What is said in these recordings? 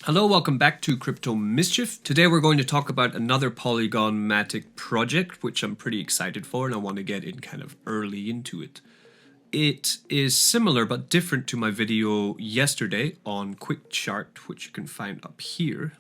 Hello, welcome back to Crypto Mischief. Today we're going to talk about another Polygon Matic project, which I'm pretty excited for, and I want to get in kind of early into it. It is similar but different to my video yesterday on Quick Chart, which you can find up here,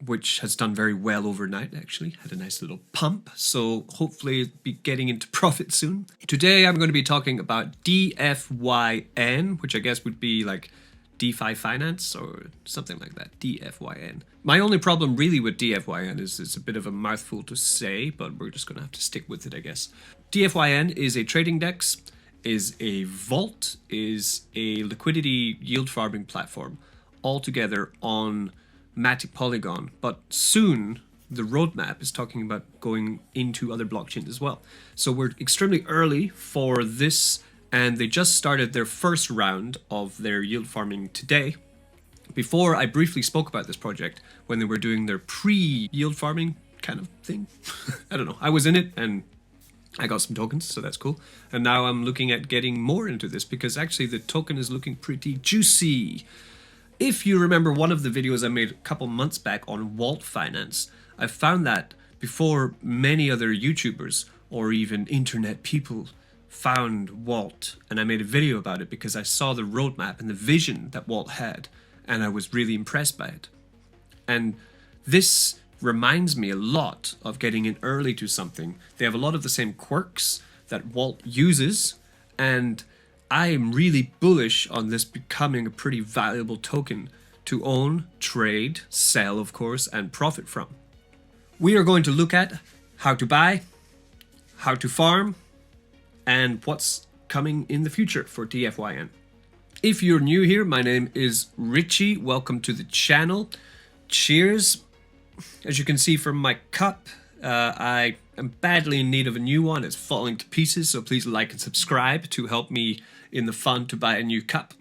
which has done very well overnight, actually. Had a nice little pump, so hopefully it'll be getting into profit soon. Today I'm going to be talking about DFYN, which I guess would be like DeFi Finance or something like that, DFYN. My only problem really with DFYN is it's a bit of a mouthful to say, but we're just going to have to stick with it, I guess. DFYN is a trading dex, is a vault, is a liquidity yield farming platform, all together on Matic Polygon. But soon, the roadmap is talking about going into other blockchains as well. So we're extremely early for this, and they just started their first round of their yield farming today. Before, I briefly spoke about this project when they were doing their pre-yield farming kind of thing. I don't know. I was in it and I got some tokens, so that's cool. And now I'm looking at getting more into this because actually the token is looking pretty juicy. If you remember one of the videos I made a couple months back on Wault Finance, I found that before many other YouTubers or even internet people found Wault, and I made a video about it because I saw the roadmap and the vision that Wault had, and I was really impressed by it. And this reminds me a lot of getting in early to something. They have a lot of the same quirks that Wault uses, and I am really bullish on this becoming a pretty valuable token to own, trade, sell, of course, and profit from. We are going to look at how to buy, how to farm, and what's coming in the future for DFYN. If you're new here, my name is Richie. Welcome to the channel. Cheers. As you can see from my cup, I am badly in need of a new one. It's falling to pieces, so please like and subscribe to help me in the fun to buy a new cup.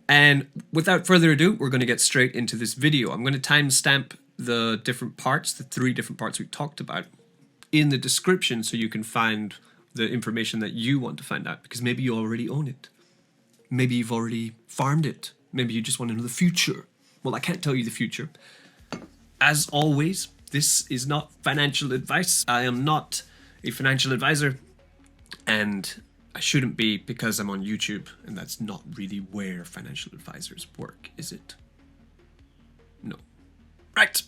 And without further ado, we're going to get straight into this video. I'm going to timestamp the different parts, the 3 different parts we talked about, in the description so you can find the information that you want to find out, because maybe you already own it. Maybe you've already farmed it. Maybe you just want to know the future. Well, I can't tell you the future. As always, this is not financial advice. I am not a financial advisor, and I shouldn't be because I'm on YouTube, and that's not really where financial advisors work, is it? No. Right.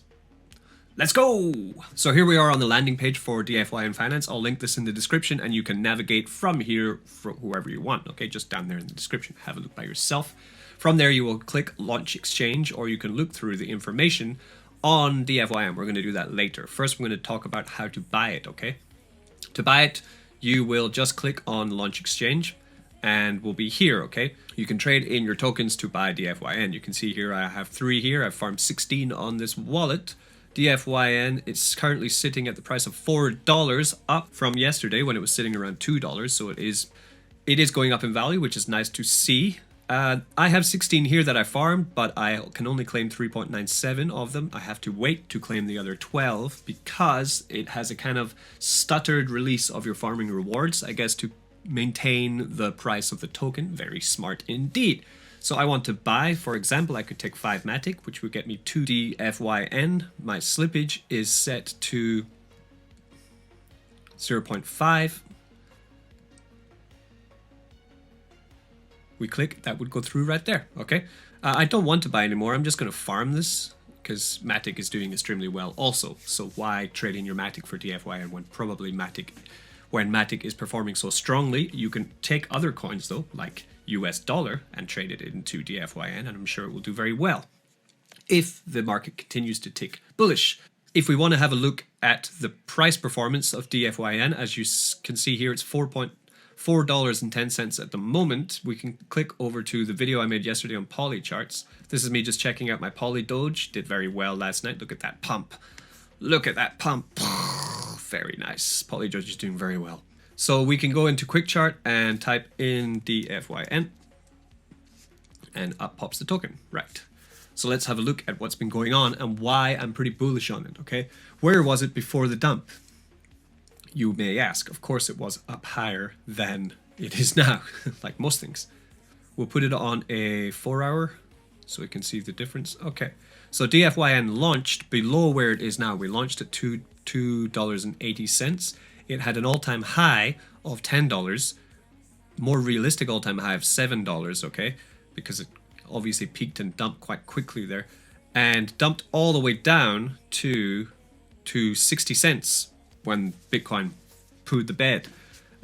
Let's go! So here we are on the landing page for DFYN Finance. I'll link this in the description, and you can navigate from here for whoever you want, okay? Just down there in the description. Have a look by yourself. From there, you will click Launch Exchange, or you can look through the information on DFYN. We're going to do that later. First, we're going to talk about how to buy it, okay? To buy it, you will just click on Launch Exchange, and we'll be here, okay? You can trade in your tokens to buy DFYN. You can see here I have 3 here. I've farmed 16 on this wallet. DFYN, it's currently sitting at the price of $4, up from yesterday when it was sitting around $2, so it is going up in value, which is nice to see. I have 16 here that I farmed, but I can only claim 3.97 of them. I have to wait to claim the other 12 because it has a kind of stuttered release of your farming rewards, I guess, to maintain the price of the token. Very smart indeed. So I want to buy, for example, I could take 5 Matic, which would get me 2 DFYN. My slippage is set to 0.5. We click, that would go through right there, okay? I don't want to buy anymore. I'm just going to farm this because Matic is doing extremely well also. So why trade in your Matic for DFYN when probably Matic is performing so strongly? You can take other coins though, like US dollar, and trade it into DFYN, and I'm sure it will do very well if the market continues to tick bullish. If we want to have a look at the price performance of DFYN, as you can see here, it's $4.10 at the moment. We can click over to the video I made yesterday on Poly charts. This is me just checking out my Poly Doge. Did very well last night. Look at that pump. Look at that pump. Very nice. Poly Doge is doing very well. So we can go into Quick Chart and type in DFYN, and up pops the token. Right. So let's have a look at what's been going on and why I'm pretty bullish on it, okay? Where was it before the dump? You may ask. Of course it was up higher than it is now, like most things. We'll put it on a 4-hour so we can see the difference. Okay, so DFYN launched below where it is now. We launched at $2.80. It had an all-time high of $10, more realistic all-time high of $7, okay, because it obviously peaked and dumped quite quickly there, and dumped all the way down to 60 cents when Bitcoin pooed the bed.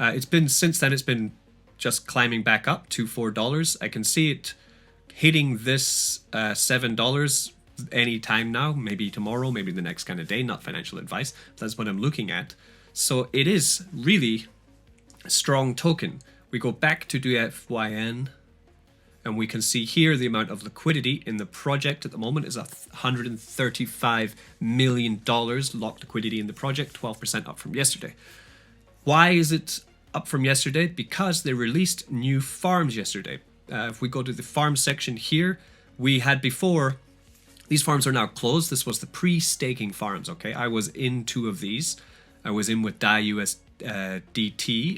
Since then it's been just climbing back up to $4. I can see it hitting this $7 any time now, maybe tomorrow, maybe the next kind of day. Not financial advice, that's what I'm looking at. So it is really a strong token. We go back to DFYN and we can see here the amount of liquidity in the project at the moment is $135 million locked liquidity in the project, 12% up from yesterday. Why is it up from yesterday? Because they released new farms yesterday. If we go to the farm section here, we had before, these farms are now closed. This was the pre-staking farms, okay? I was in 2 of these. I was in with DAPP,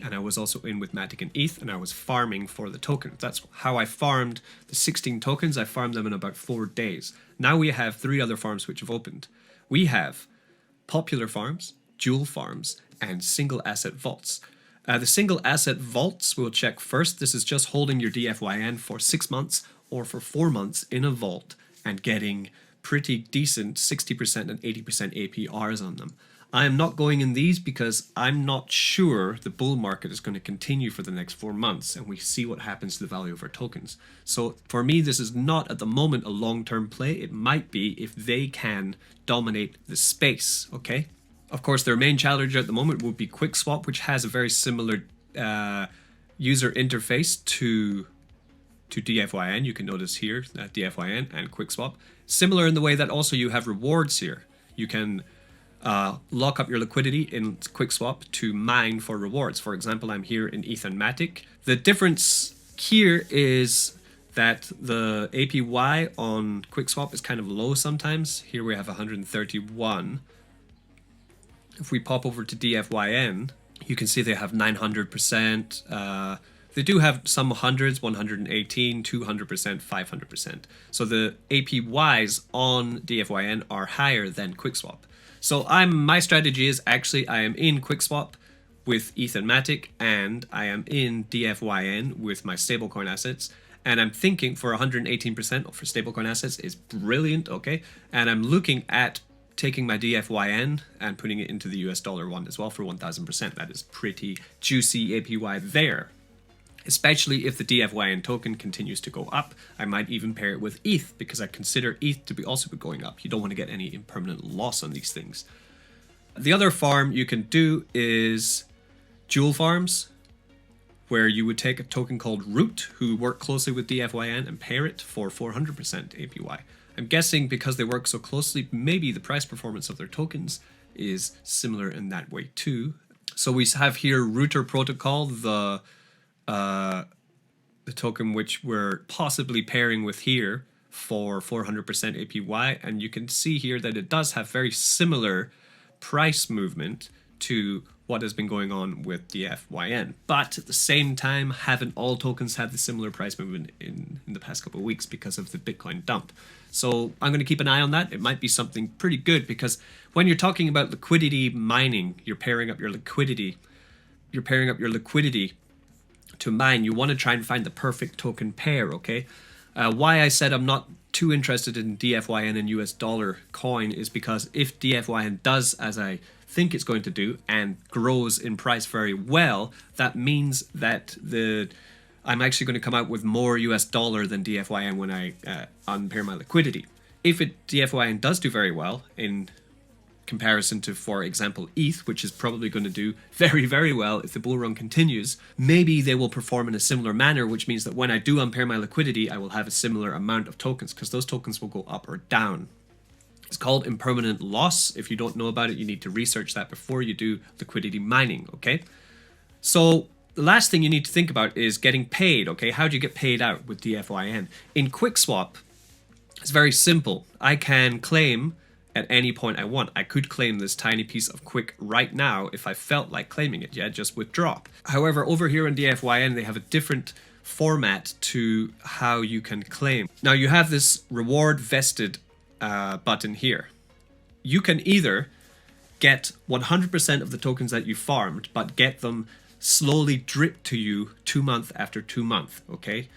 and I was also in with Matic and ETH, and I was farming for the token. That's how I farmed the 16 tokens. I farmed them in about 4 days. Now we have 3 other farms which have opened. We have popular farms, jewel farms, and single asset vaults. The single asset vaults we'll check first. This is just holding your DFYN for 6 months or for 4 months in a vault and getting pretty decent 60% and 80% APRs on them. I am not going in these because I'm not sure the bull market is going to continue for the next 4 months, and we see what happens to the value of our tokens. So for me, this is not at the moment a long-term play. It might be if they can dominate the space, okay? Of course, their main challenger at the moment would be QuickSwap, which has a very similar user interface to DFYN. You can notice here that DFYN and QuickSwap. Similar in the way that also you have rewards here. You can lock up your liquidity in QuickSwap to mine for rewards. For example, I'm here in ETH and Matic. The difference here is that the APY on QuickSwap is kind of low sometimes. Here we have 131. If we pop over to DFYN, you can see they have 900%. They do have some hundreds, 118, 200%, 500%. So the APYs on DFYN are higher than QuickSwap. So my strategy is actually I am in QuickSwap with ETH and Matic, and I am in DFYN with my stablecoin assets. And I'm thinking for 118% for stablecoin assets is brilliant, okay? And I'm looking at taking my DFYN and putting it into the US dollar one as well for 1000%. That is pretty juicy APY there. Especially if the DFYN token continues to go up. I might even pair it with ETH because I consider ETH to be also going up. You don't want to get any impermanent loss on these things. The other farm you can do is jewel farms, where you would take a token called Root, who work closely with DFYN, and pair it for 400% APY. I'm guessing because they work so closely, maybe the price performance of their tokens is similar in that way too. So we have here Router Protocol, the token which we're possibly pairing with here for 400% APY, and you can see here that it does have very similar price movement to what has been going on with DFYN. But at the same time, haven't all tokens had the similar price movement in the past couple of weeks because of the Bitcoin dump? So I'm going to keep an eye on that. It might be something pretty good because when you're talking about liquidity mining, you're pairing up your liquidity. You're pairing up your liquidity to mine. You want to try and find the perfect token pair, okay? Why I said I'm not too interested in DFYN and US dollar coin is because if DFYN does as I think it's going to do and grows in price very well, that means that I'm actually going to come out with more US dollar than DFYN when I unpair my liquidity. If DFYN does do very well in comparison to, for example, ETH, which is probably going to do very, very well if the bull run continues, maybe they will perform in a similar manner, which means that when I do unpair my liquidity, I will have a similar amount of tokens because those tokens will go up or down. It's called impermanent loss. If you don't know about it, you need to research that before you do liquidity mining, okay? So the last thing you need to think about is getting paid, okay? How do you get paid out with DFYN? In QuickSwap, it's very simple. I can claim at any point I want. I could claim this tiny piece of Quick right now if I felt like claiming it, yeah, just withdraw. However, over here in DFYN, they have a different format to how you can claim. Now you have this reward vested button here. You can either get 100% of the tokens that you farmed, but get them slowly dripped to you 2 month after 2 month, okay?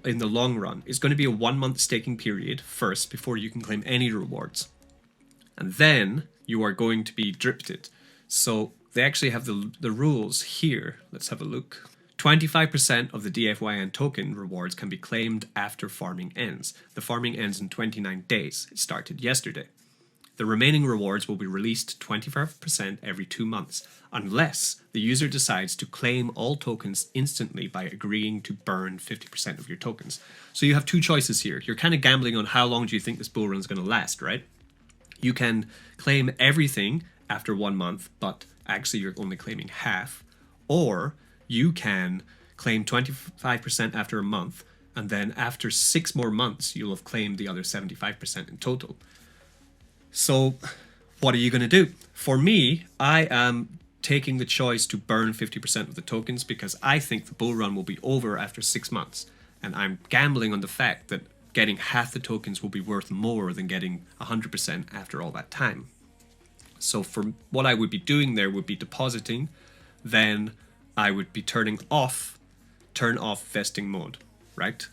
In the long run. It's going to be a 1 month staking period first before you can claim any rewards. And then you are going to be dripped it. So they actually have the rules here. Let's have a look. 25% of the DFYN token rewards can be claimed after farming ends. The farming ends in 29 days. It started yesterday. The remaining rewards will be released 25% every 2 months, unless the user decides to claim all tokens instantly by agreeing to burn 50% of your tokens. So you have two choices here. You're kind of gambling on how long do you think this bull run is going to last, right? You can claim everything after 1 month, but actually you're only claiming half. Or you can claim 25% after a month, and then after 6 more months, you'll have claimed the other 75% in total. So what are you going to do? For me, I am taking the choice to burn 50% of the tokens because I think the bull run will be over after 6 months. And I'm gambling on the fact that getting half the tokens will be worth more than getting 100% after all that time. So for what I would be doing there would be depositing, then I would be turn off vesting mode, right?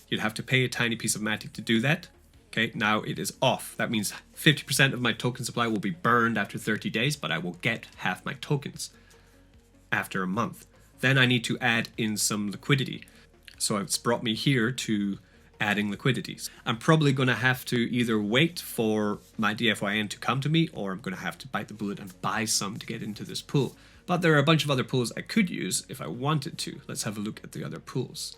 You'd have to pay a tiny piece of Matic to do that. Okay, now it is off. That means 50% of my token supply will be burned after 30 days, but I will get half my tokens after a month. Then I need to add in some liquidity. So it's brought me here to adding liquidities. I'm probably going to have to either wait for my DFYN to come to me, or I'm going to have to bite the bullet and buy some to get into this pool. But there are a bunch of other pools I could use if I wanted to. Let's have a look at the other pools.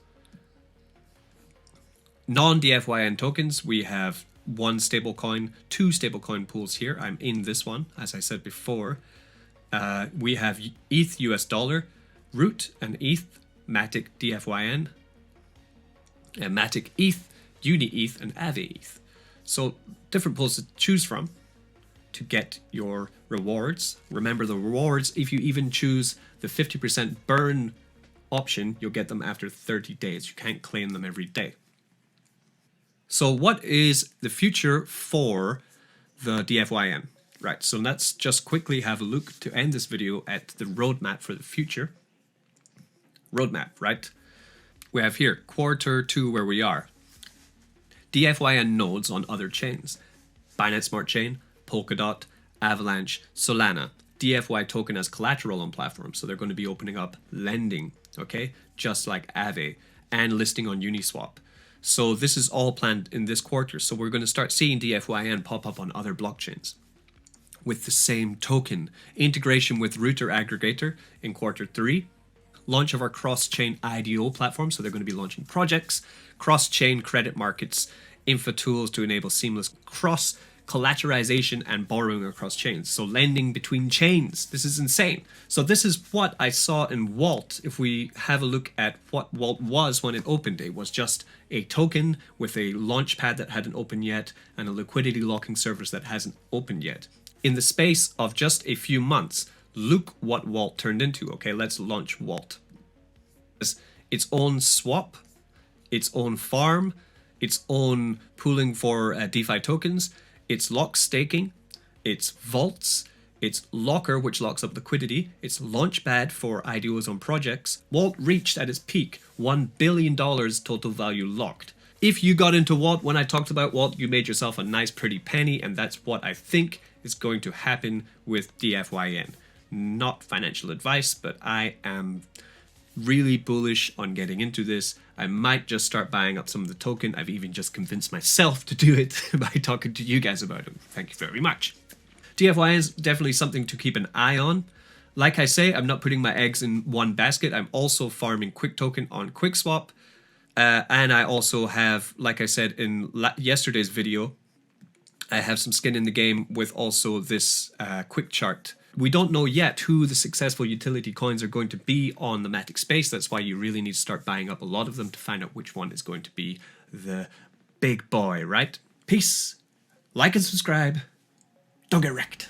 Non-DFYN tokens, we have 1 stablecoin, 2 stablecoin pools here. I'm in this one, as I said before. We have ETH US dollar, Root and ETH, Matic DFYN, and Matic ETH, Uni ETH, and Aave ETH. So different pools to choose from to get your rewards. Remember the rewards, if you even choose the 50% burn option, you'll get them after 30 days. You can't claim them every day. So what is the future for the DFYN? Right, so let's just quickly have a look to end this video at the roadmap for the future. Roadmap, right? We have here Q2 where we are. DFYN nodes on other chains. Binance Smart Chain, Polkadot, Avalanche, Solana. DFY token as collateral on platforms. So they're going to be opening up lending, okay? Just like Aave, and listing on Uniswap. So this is all planned in this quarter. So we're going to start seeing DFYN pop up on other blockchains with the same token. Integration with router aggregator in Q3. Launch of our cross-chain IDO platform. So they're going to be launching projects, cross-chain credit markets, info tools to enable seamless cross-collateralization and borrowing across chains. So lending between chains. This is insane. So this is what I saw in Wault. If we have a look at what Wault was when it opened, it was just a token with a launch pad that hadn't opened yet and a liquidity locking service that hasn't opened yet. In the space of just a few months, look what Wault turned into. Okay, let's launch Wault. Its own swap, its own farm, its own pooling for DeFi tokens, its lock staking, its vaults, its locker, which locks up liquidity, its launchpad for IDOs on projects. Wault reached at its peak $1 billion total value locked. If you got into Wault when I talked about Wault, you made yourself a nice pretty penny, and that's what I think is going to happen with DFYN. Not financial advice, but I am really bullish on getting into this. I might just start buying up some of the token. I've even just convinced myself to do it by talking to you guys about it. Thank you very much. DFYN is definitely something to keep an eye on. Like I say, I'm not putting my eggs in one basket. I'm also farming Quick Token on QuickSwap. And I also have, like I said in yesterday's video, I have some skin in the game with also this quick chart. We don't know yet who the successful utility coins are going to be on the Matic space. That's why you really need to start buying up a lot of them to find out which one is going to be the big boy, right? Peace. Like and subscribe. Don't get wrecked.